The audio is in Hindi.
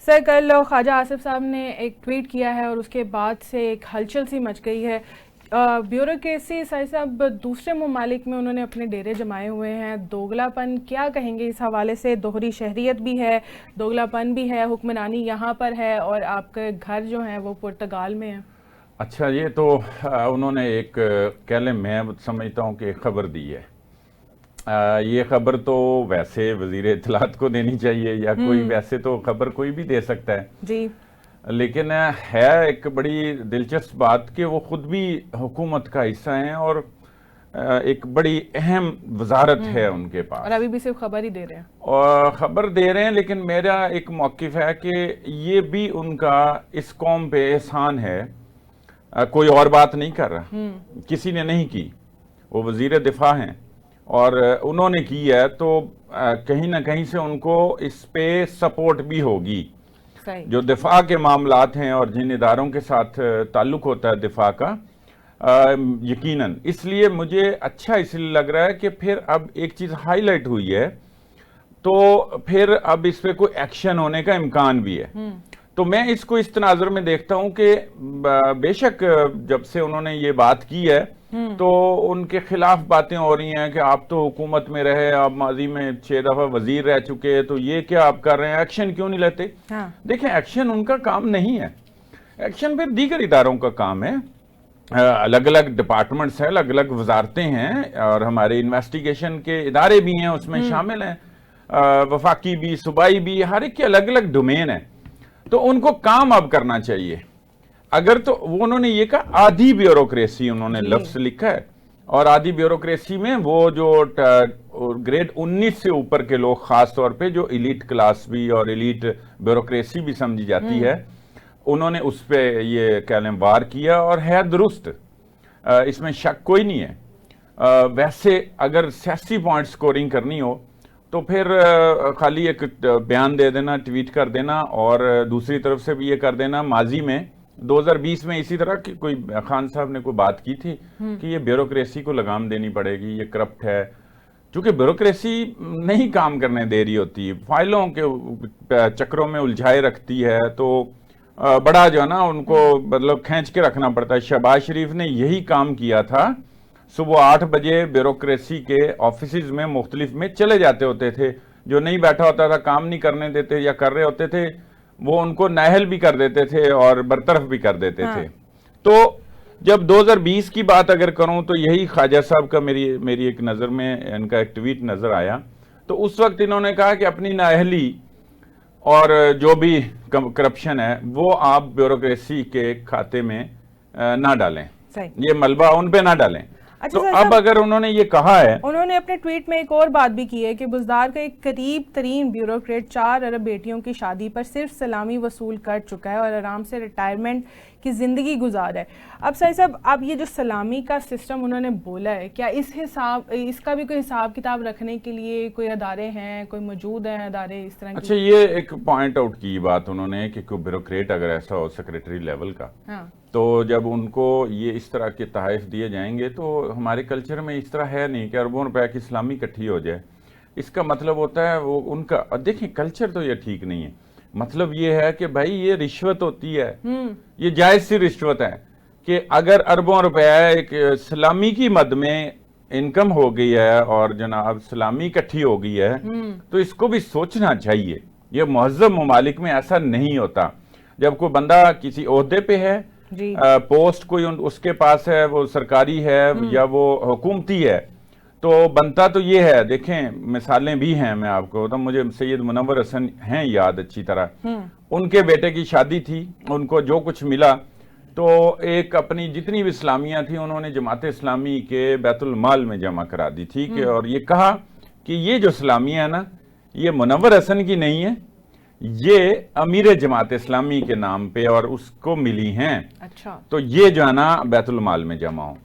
सर, कल ख्वाजा आसिफ साहब ने एक ट्वीट किया है और उसके बाद से एक हलचल सी मच गई है। ब्यूरोक्रेसी सर साहब दूसरे ममालिक में उन्होंने अपने डेरे जमाए हुए हैं, दोगलापन क्या कहेंगे इस हवाले से? दोहरी शहरियत भी है, दोगलापन भी है, हुक्मरानी यहाँ पर है और आपके घर जो हैं वो पुर्तगाल में है। अच्छा, ये तो उन्होंने एक कह लें, मैं समझता हूँ कि खबर दी है। ये खबर तो वैसे वजीर इत्तलात को देनी चाहिए या कोई, वैसे तो खबर कोई भी दे सकता है जी, लेकिन है एक बड़ी दिलचस्प बात कि वो खुद भी हुकूमत का हिस्सा हैं और एक बड़ी अहम वजारत है उनके पास, और अभी भी सिर्फ खबर ही दे रहे हैं। और खबर दे रहे हैं। लेकिन मेरा एक मौक़िफ़ है कि ये भी उनका इस कौम पे एहसान है। कोई और बात नहीं कर रहा, किसी ने नहीं की, वो वजीर दिफा हैं और उन्होंने की है, तो कहीं ना कहीं से उनको इस पे सपोर्ट भी होगी। जो दिफा के मामलात हैं और जिन इदारों के साथ ताल्लुक होता है दिफा का, यकीनन इसलिए मुझे अच्छा इसलिए लग रहा है कि फिर अब एक चीज़ हाईलाइट हुई है, तो फिर अब इस पे कोई एक्शन होने का इम्कान भी है। तो मैं इसको इस तनाजुर में देखता हूं कि बेशक जब से उन्होंने ये बात की है तो उनके खिलाफ बातें हो रही हैं कि आप तो हुकूमत में रहे, आप माजी में 6 दफा वजीर रह चुके हैं, तो ये क्या आप कर रहे हैं, एक्शन क्यों नहीं लेते? देखें, एक्शन उनका काम नहीं है, एक्शन फिर दीगर इदारों का काम है। अलग अलग डिपार्टमेंट्स हैं, अलग अलग वजारतें हैं और हमारे इन्वेस्टिगेशन के इदारे भी हैं, उसमें शामिल हैं, वफाकी भी, सूबाई भी, हर एक के अलग अलग डोमेन है। तो उनको काम अब करना चाहिए। अगर तो वो उन्होंने ये कहा आधी ब्यूरोक्रेसी, उन्होंने लफ्ज लिखा है, और आधी ब्यूरोक्रेसी में वो जो ग्रेड 19 से ऊपर के लोग, खास तौर पे जो एलीट क्लास भी और एलीट ब्यूरोक्रेसी भी समझी जाती है, उन्होंने उस पे ये कह लें वार किया और है दुरुस्त, इसमें शक कोई नहीं है। वैसे अगर सियासी पॉइंट स्कोरिंग करनी हो तो फिर खाली एक बयान दे देना, ट्वीट कर देना, और दूसरी तरफ से भी ये कर देना। माजी में 2020 में इसी तरह की कोई खान साहब ने कोई बात की थी कि ये ब्यूरोक्रेसी को लगाम देनी पड़ेगी, ये करप्ट है, क्योंकि ब्यूरोक्रेसी नहीं काम करने दे रही होती, फाइलों के चक्रों में उलझाए रखती है, तो बड़ा जो है ना उनको मतलब खींच के रखना पड़ता है। शहबाज शरीफ ने यही काम किया था, सुबह 8 बजे ब्यूरोक्रेसी के ऑफिस में मुख्तलिफ में चले जाते होते थे, जो नहीं बैठा होता था, काम नहीं करने देते या कर रहे होते थे, वो उनको नाहल भी कर देते थे और बरतरफ भी कर देते थे। तो जब 2020 की बात अगर करूं तो यही ख्वाजा साहब का मेरी एक नज़र में इनका एक ट्वीट नज़र आया, तो उस वक्त इन्होंने कहा कि अपनी नाअहली और जो भी करप्शन है वो आप ब्यूरोक्रेसी के खाते में ना डालें, ये मलबा उन पे ना डालें। अच्छा, तो अब अगर उन्होंने ये कहा है, उन्होंने अपने ट्वीट में एक और बात भी की है कि बुज़दार का एक करीब तरीन ब्यूरोक्रेट 4 अरब बेटियों की शादी पर सिर्फ सलामी वसूल कर चुका है और आराम से रिटायरमेंट की जिंदगी गुजार है। अब सर साहब, अब ये जो सलामी का सिस्टम उन्होंने बोला है, क्या इसका भी कोई हिसाब किताब रखने के लिए कोई अदारे हैं, कोई मौजूद हैं अदारे इस तरह? अच्छा, ये एक पॉइंट आउट की बात उन्होंने कि कोई ब्यूरोक्रेट अगर ऐसा हो सेक्रेटरी लेवल का, तो जब उनको ये इस तरह के तहफ़ दिए जाएंगे, तो हमारे कल्चर में इस तरह है नहीं कि अरबों रुपए की इस्लामी इकट्ठी हो जाए। इसका मतलब होता है वो उनका, देखिए कल्चर तो ये ठीक नहीं है, मतलब ये है कि भाई ये रिश्वत होती है, ये जायज सी रिश्वत है कि अगर अरबों रुपए एक सलामी की मद में इनकम हो गई है और जनाब सलामी इकट्ठी हो गई है, तो इसको भी सोचना चाहिए। ये मुहज़्ज़ब ममालिक में ऐसा नहीं होता। जब कोई बंदा किसी ओहदे पे है, पोस्ट कोई उसके पास है, वो सरकारी है या वो हुकूमती है, तो बनता तो ये है। देखें, मिसालें भी हैं, मैं आपको तो मुझे सैयद मुनव्वर हसन हैं याद अच्छी तरह, उनके बेटे की शादी थी, उनको जो कुछ मिला तो एक अपनी जितनी भी इस्लामियाँ थी उन्होंने जमात इस्लामी के बैतुल माल में जमा करा दी थी कि, और ये कहा कि ये जो इस्लामियाँ है ना, ये मुनव्वर हसन की नहीं है, ये अमीर जमात इस्लामी के नाम पे और उसको मिली हैं। अच्छा, तो ये जो है ना बैतुल माल में जमा हो।